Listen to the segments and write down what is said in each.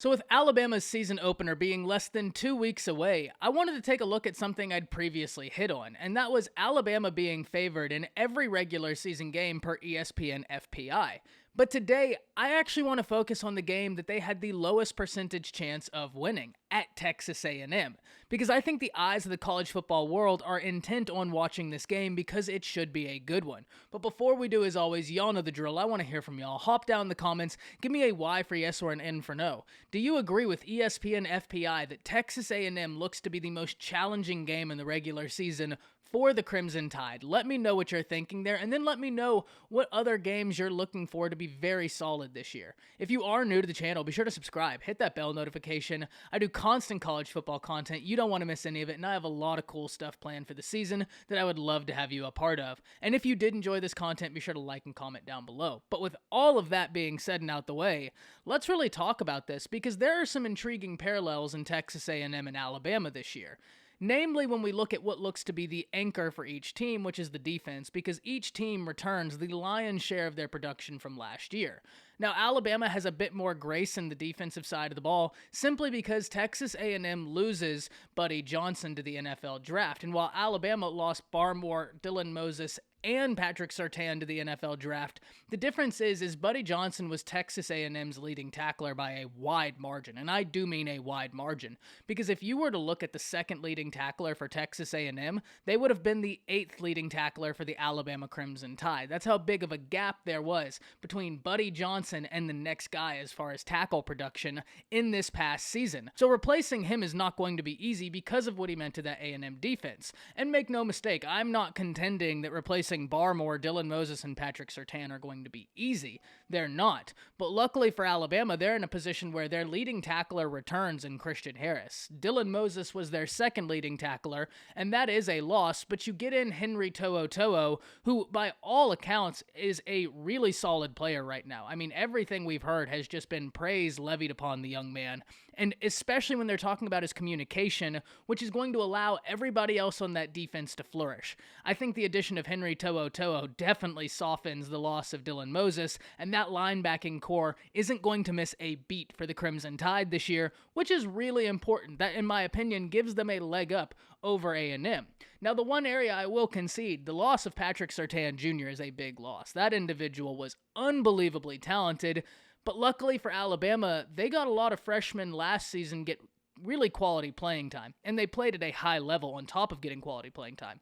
So, with Alabama's season opener being less than 2 weeks away, I wanted to take a look at something I'd previously hit on, and that was Alabama being favored in every regular season game per ESPN FPI. But today, I actually want to focus on the game that they had the lowest percentage chance of winning, at Texas A&M, because I think the eyes of the college football world are intent on watching this game because it should be a good one. But before we do, as always, y'all know the drill. I want to hear from y'all. Hop down in the comments, give me a Y for yes or an N for no. Do you agree with ESPN FPI that Texas A&M looks to be the most challenging game in the regular season for the Crimson Tide? Let me know what you're thinking there, and then let me know what other games you're looking for to be very solid this year. If you are new to the channel, be sure to subscribe, hit that bell notification. I do constant college football content. You don't want to miss any of it, and I have a lot of cool stuff planned for the season that I would love to have you a part of. And if you did enjoy this content, be sure to like and comment down below. But with all of that being said and out the way, let's really talk about this because there are some intriguing parallels in Texas A&M and Alabama this year. Namely, when we look at what looks to be the anchor for each team, which is the defense, because each team returns the lion's share of their production from last year. Now, Alabama has a bit more grace in the defensive side of the ball, simply because Texas A&M loses Buddy Johnson to the NFL draft, and while Alabama lost Barmore, Dylan Moses, and Patrick Surtain to the NFL draft, the difference is Buddy Johnson was Texas A&M's leading tackler by a wide margin, and I do mean a wide margin, because if you were to look at the second leading tackler for Texas A&M, they would have been the 8th leading tackler for the Alabama Crimson Tide. That's how big of a gap there was between Buddy Johnson and the next guy as far as tackle production in this past season. So replacing him is not going to be easy because of what he meant to that A&M defense. And make no mistake, I'm not contending that replacing Barmore, Dylan Moses, and Patrick Surtain are going to be easy. They're not. But luckily for Alabama, they're in a position where their leading tackler returns in Christian Harris. Dylan Moses was their second leading tackler, and that is a loss, but you get in Henry To'o, who by all accounts is a really solid player right now. I mean, everything we've heard has just been praise levied upon the young man, and especially when they're talking about his communication, which is going to allow everybody else on that defense to flourish. I think the addition of Henry To'o definitely softens the loss of Dylan Moses, and that linebacking core isn't going to miss a beat for the Crimson Tide this year, which is really important. That, in my opinion, gives them a leg up over A&M. Now, the one area I will concede, the loss of Patrick Surtain Jr. is a big loss. That individual was unbelievably talented, but luckily for Alabama, they got a lot of freshmen last season get really quality playing time, and they played at a high level on top of getting quality playing time.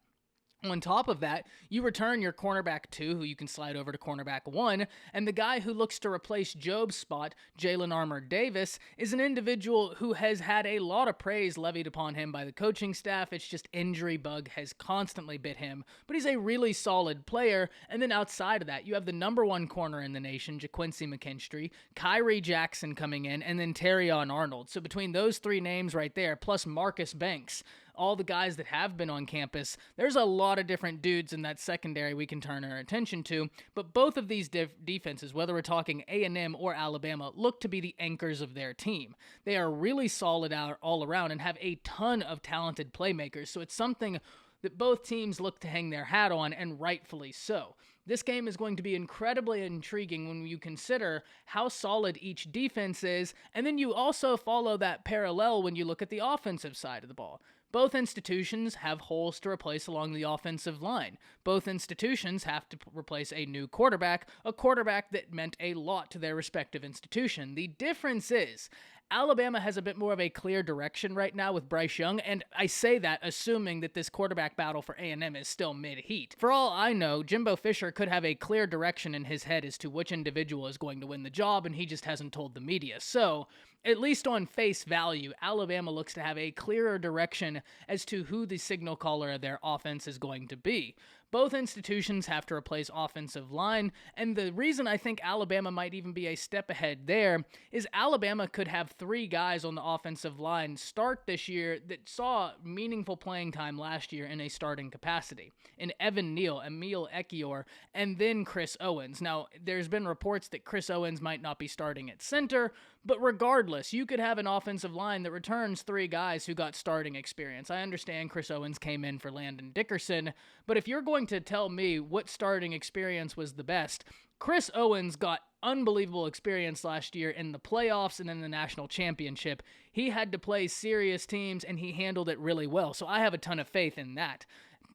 On top of that, you return your cornerback 2, who you can slide over to cornerback 1, and the guy who looks to replace Job's spot, Jalen Armour Davis, is an individual who has had a lot of praise levied upon him by the coaching staff. It's just injury bug has constantly bit him, but he's a really solid player. And then outside of that, you have the number 1 corner in the nation, JaQuincy McKinstry, Kyrie Jackson coming in, and then Terrion Arnold. So between those 3 names right there, plus Marcus Banks, all the guys that have been on campus, there's a lot of different dudes in that secondary we can turn our attention to, but both of these defenses, whether we're talking A&M or Alabama, look to be the anchors of their team. They are really solid out all around and have a ton of talented playmakers, so it's something that both teams look to hang their hat on, and rightfully so. This game is going to be incredibly intriguing when you consider how solid each defense is, and then you also follow that parallel when you look at the offensive side of the ball. Both institutions have holes to replace along the offensive line. Both institutions have to replace a new quarterback, a quarterback that meant a lot to their respective institution. The difference is Alabama has a bit more of a clear direction right now with Bryce Young, and I say that assuming that this quarterback battle for A&M is still mid-heat. For all I know, Jimbo Fisher could have a clear direction in his head as to which individual is going to win the job, and he just hasn't told the media. So, at least on face value, Alabama looks to have a clearer direction as to who the signal caller of their offense is going to be. Both institutions have to replace offensive line, and the reason I think Alabama might even be a step ahead there is Alabama could have 3 guys on the offensive line start this year that saw meaningful playing time last year in a starting capacity. In Evan Neal, Emil Ekiyor, and then Chris Owens. Now, there's been reports that Chris Owens might not be starting at center, but regardless, you could have an offensive line that returns 3 guys who got starting experience. I understand Chris Owens came in for Landon Dickerson, but if you're going to tell me what starting experience was the best, Chris Owens got unbelievable experience last year in the playoffs and in the national championship. He had to play serious teams, and he handled it really well, so I have a ton of faith in that.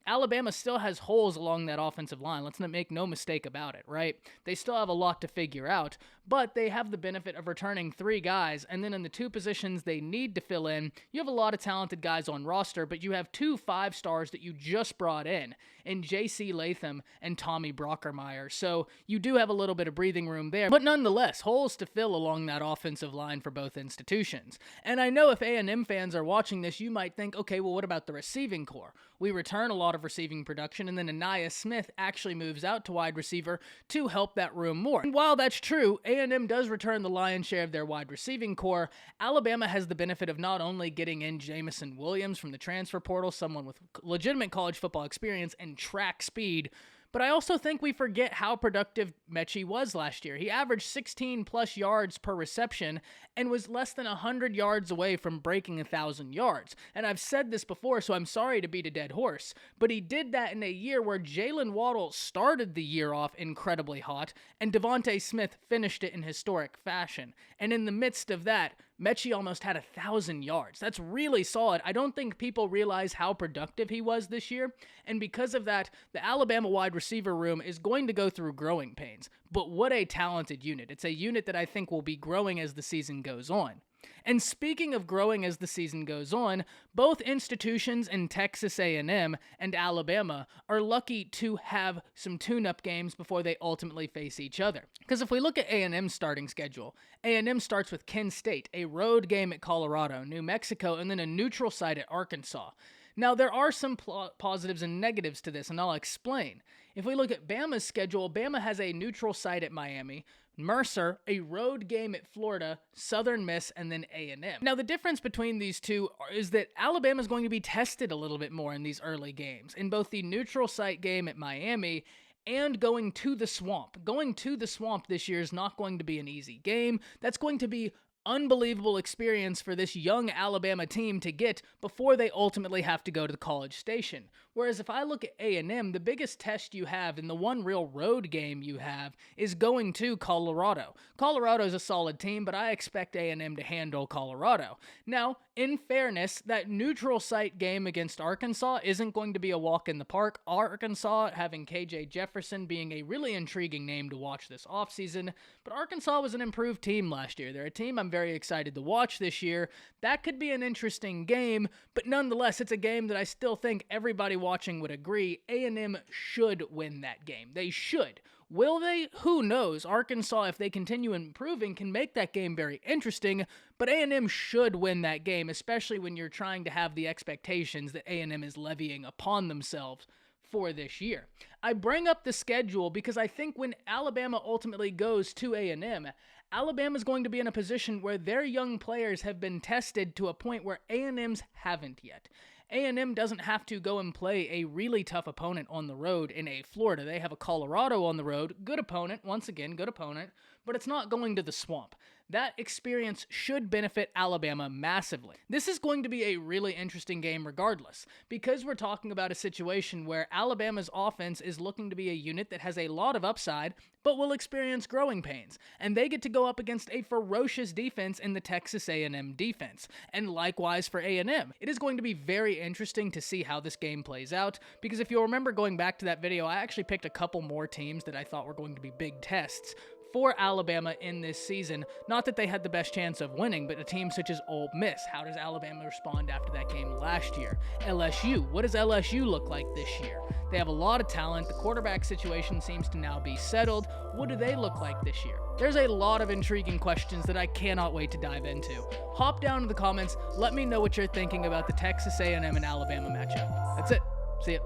Alabama still has holes along that offensive line. Let's not make no mistake about it, right? They still have a lot to figure out, but they have the benefit of returning 3 guys, and then in the 2 positions they need to fill in, you have a lot of talented guys on roster, but you have 2 5-stars that you just brought in J.C. Latham and Tommy Brockermeyer, so you do have a little bit of breathing room there, but nonetheless, holes to fill along that offensive line for both institutions. And I know if A&M fans are watching this, you might think, okay, well, what about the receiving core? We return a lot of receiving production, and then Aniyah Smith actually moves out to wide receiver to help that room more. And while that's true, A&M does return the lion's share of their wide receiving core. Alabama has the benefit of not only getting in Jamison Williams from the transfer portal, someone with legitimate college football experience and track speed, but I also think we forget how productive Mechie was last year. He averaged 16-plus yards per reception and was less than 100 yards away from breaking 1,000 yards. And I've said this before, so I'm sorry to beat a dead horse, but he did that in a year where Jalen Waddle started the year off incredibly hot, and Devontae Smith finished it in historic fashion. And in the midst of that, Mechie almost had 1,000 yards. That's really solid. I don't think people realize how productive he was this year, and because of that, the Alabama wide receiver room is going to go through growing pains. But what a talented unit. It's a unit that I think will be growing as the season goes on. And speaking of growing as the season goes on, both institutions in Texas A&M and Alabama are lucky to have some tune-up games before they ultimately face each other. Because if we look at A&M's starting schedule, A&M starts with Kent State, a road game at Colorado, New Mexico, and then a neutral site at Arkansas. Now, there are some positives and negatives to this, and I'll explain. If we look at Bama's schedule, Bama has a neutral site at Miami, Mercer, a road game at Florida, Southern Miss, and then A&M. Now, the difference between these two is that Alabama is going to be tested a little bit more in these early games, in both the neutral site game at Miami and going to the Swamp. Going to the Swamp this year is not going to be an easy game. That's going to be unbelievable experience for this young Alabama team to get before they ultimately have to go to the College Station. Whereas if I look at A&M, the biggest test you have and the one real road game you have is going to Colorado. Colorado is a solid team, but I expect A&M to handle Colorado. Now, in fairness, that neutral site game against Arkansas isn't going to be a walk in the park. Arkansas having KJ Jefferson being a really intriguing name to watch this offseason, but Arkansas was an improved team last year. They're a team I'm very excited to watch this year. That could be an interesting game, but nonetheless, it's a game that I still think everybody watching would agree A&M should win that game. They should. Will they? Who knows? Arkansas, if they continue improving, can make that game very interesting, but A&M should win that game, especially when you're trying to have the expectations that A&M is levying upon themselves for this year. I bring up the schedule because I think when Alabama ultimately goes to A&M, Alabama is going to be in a position where their young players have been tested to a point where A&M's haven't yet. A&M doesn't have to go and play a really tough opponent on the road in a Florida. They have a Colorado on the road. Good opponent. Once again, good opponent. But it's not going to the Swamp. That experience should benefit Alabama massively. This is going to be a really interesting game regardless, because we're talking about a situation where Alabama's offense is looking to be a unit that has a lot of upside, but will experience growing pains, and they get to go up against a ferocious defense in the Texas A&M defense, and likewise for A&M. It is going to be very interesting to see how this game plays out, because if you'll remember going back to that video, I actually picked a couple more teams that I thought were going to be big tests for Alabama in this season. Not that they had the best chance of winning, but a team such as Ole Miss. How does Alabama respond after that game last year? LSU. What does LSU look like this year? They have a lot of talent. The quarterback situation seems to now be settled. What do they look like this year? There's a lot of intriguing questions that I cannot wait to dive into. Hop down in the comments. Let me know what you're thinking about the Texas A&M and Alabama matchup. That's it. See ya.